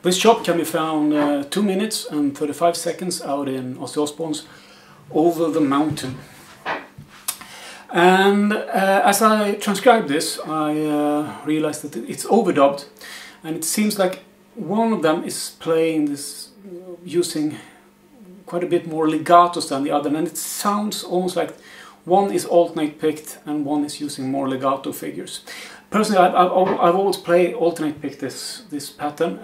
This chop can be found 2 minutes and 35 seconds out in Ozzy Osbournes Over the Mountain. And as I transcribed this, I realized that it's overdubbed, and it seems like one of them is playing this using quite a bit more legatos than the other, and it sounds almost like one is alternate picked and one is using more legato figures. Personally, I've always played alternate picked this pattern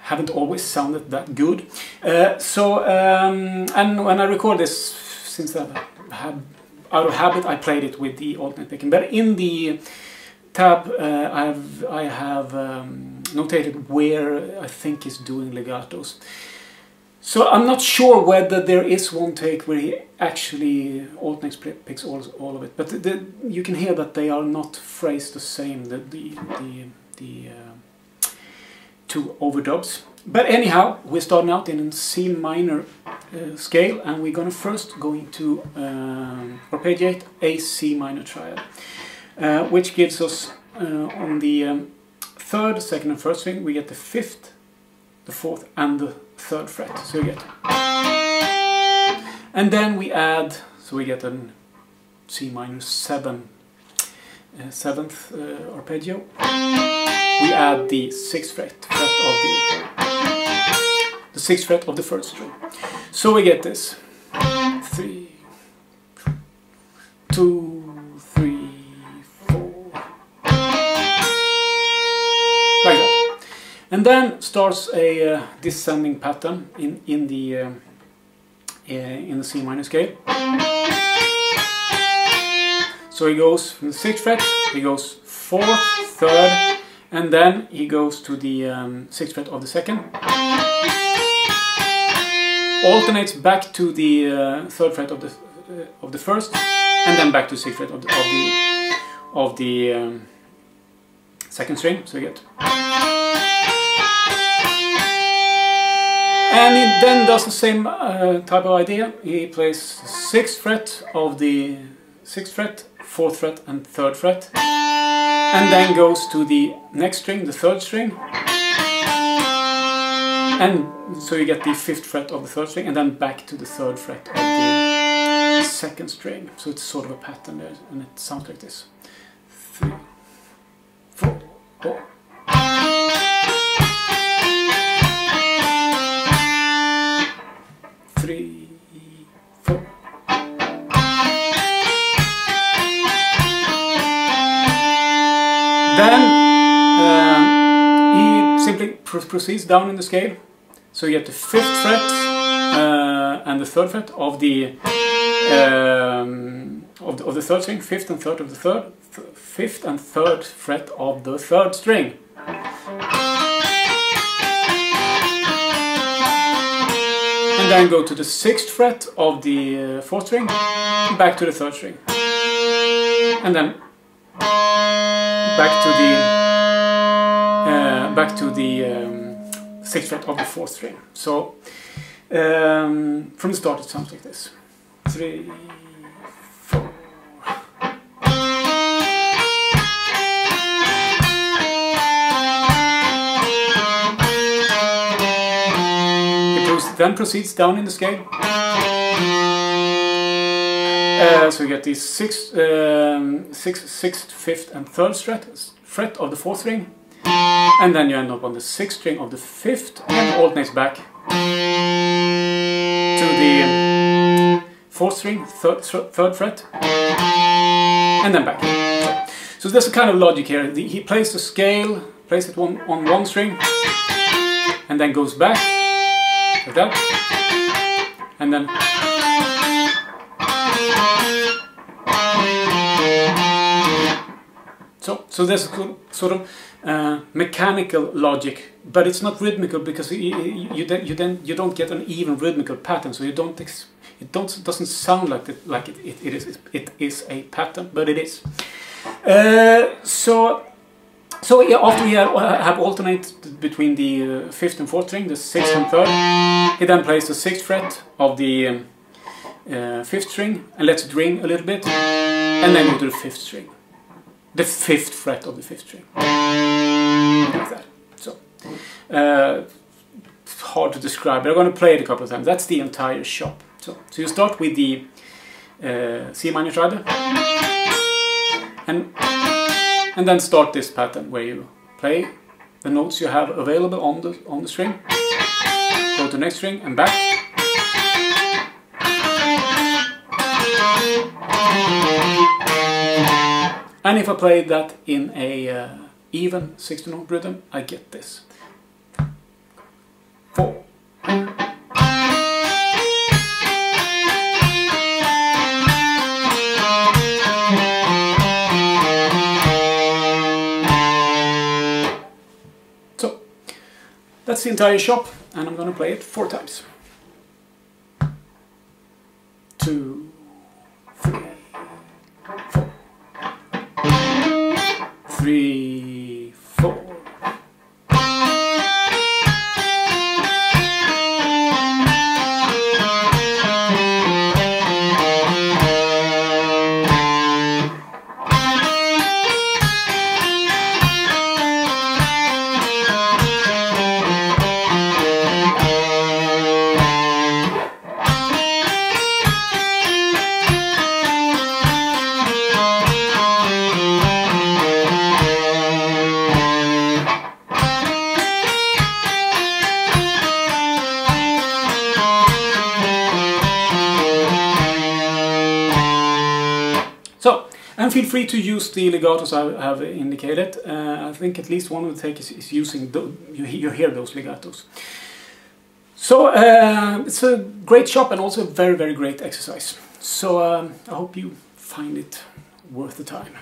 haven't always sounded that good. And when I record this, since out of habit, I played it with the alternate picking. But in the tab, I have notated where I think is doing legatos. So I'm not sure whether there is one take where he actually alternates picks all of it, but you can hear that they are not phrased the same, the two overdubs. But anyhow, we're starting out in C minor scale, and we're gonna first going to arpeggiate a C minor triad, which gives us on the third, second and first string we get the fifth, the fourth and the third fret, so you get, and then we add, so we get a C minor 7, 7th arpeggio. We add the 6th fret of the 6th fret of the first string, so we get this 3, 2, 3, 4, like that. And then starts a descending pattern in the C minor scale. So he goes from the 6th fret, he goes 4th, 3rd, and then he goes to the 6th fret of the 2nd. Alternates back to the 3rd fret of the 1st, and then back to 6th fret of the 2nd string. So you get. And he then does the same type of idea. He plays 6th fret of the 6th fret, 4th fret and 3rd fret, and then goes to the next string, the 3rd string, and so you get the 5th fret of the 3rd string, and then back to the 3rd fret of the 2nd string. So it's sort of a pattern there, and it sounds like this: 3, 4, 4. Then he simply proceeds down in the scale, so you get the 5th fret and the 3rd fret of the 3rd string, 5th and 3rd of the 3rd, 5th and 3rd fret of the 3rd string. And then go to the 6th fret of the 4th string, back to the 3rd string, and then back to the 6th fret of the 4th string. So from the start it sounds like this: 3, 4. Then proceeds down in the scale. So you get the 6th, 5th and 3rd fret of the 4th string, and then you end up on the 6th string of the 5th, and alternates back to the 4th string, 3rd fret, and then back. So there's a kind of logic here. He plays the scale, plays it on one string, and then goes back like that, and then so there's a sort of mechanical logic, but it's not rhythmical, because you don't get an even rhythmical pattern. So it doesn't sound like it is a pattern, but it is. So yeah, after we have alternated between the 5th and 4th string, the 6th and 3rd, he then plays the 6th fret of the 5th string and lets it ring a little bit, and then go to the 5th string. the 5th fret of the 5th string. Like that. So, it's hard to describe, but I'm going to play it a couple of times. That's the entire chop. So you start with the C minor triad, and then start this pattern where you play the notes you have available on the string, go to the next string and back. And if I play that in a even 16-note rhythm, I get this. 4. So, that's the entire chop, and I'm going to play it 4 times. 2, 3, 4. 3, 4. So, and feel free to use the legatos I have indicated. I think at least one of the takes is using, you hear those legatos. So, it's a great chop and also a very, very great exercise. So, I hope you find it worth the time.